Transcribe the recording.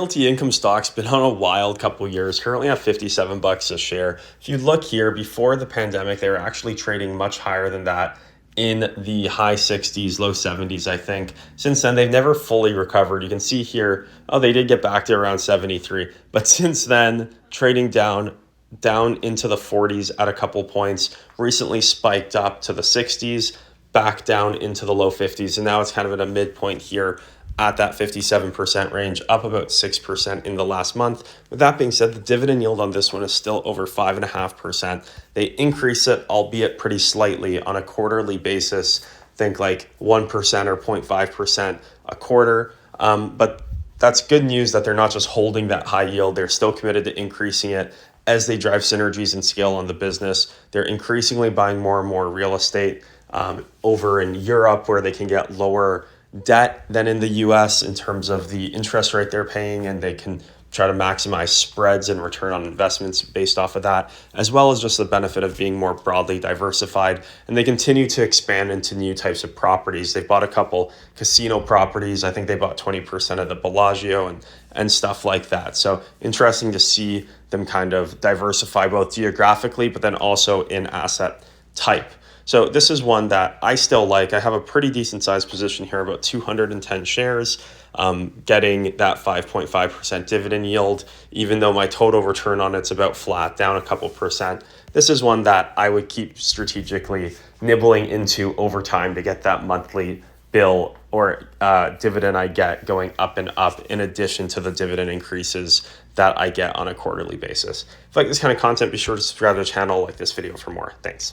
Realty income stock's been on a wild couple years, currently at 57 bucks a share. If you look here, before the pandemic, they were actually trading much higher than that in the high 60s, low 70s, I think. Since then, they've never fully recovered. You can see here, oh, they did get back to around 73, but since then, trading down into the 40s at a couple points, recently spiked up to the 60s, back down into the low 50s, and now it's kind of at a midpoint here at that 57% range, up about 6% in the last month. With that being said, the dividend yield on this one is still over 5.5%. They increase it, albeit pretty slightly, on a quarterly basis. Think like 1% or 0.5% a quarter. But that's good news that they're not just holding that high yield. They're still committed to increasing it as they drive synergies and scale on the business. They're increasingly buying more and more real estate over in Europe, where they can get lower debt than in the US in terms of the interest rate they're paying, and they can try to maximize spreads and return on investments based off of that, as well as just the benefit of being more broadly diversified. And they continue to expand into new types of properties. They bought a couple casino properties. I think they bought 20% of the Bellagio and stuff like that. So interesting to see them kind of diversify both geographically, but then also in asset type. So this is one that I still like. I have a pretty decent sized position here, about 210 shares, getting that 5.5% dividend yield, even though my total return on it's about flat, down a couple percent. This is one that I would keep strategically nibbling into over time to get that monthly bill or dividend I get going up and up, in addition to the dividend increases that I get on a quarterly basis. If you like this kind of content, be sure to subscribe to the channel, like this video for more. Thanks.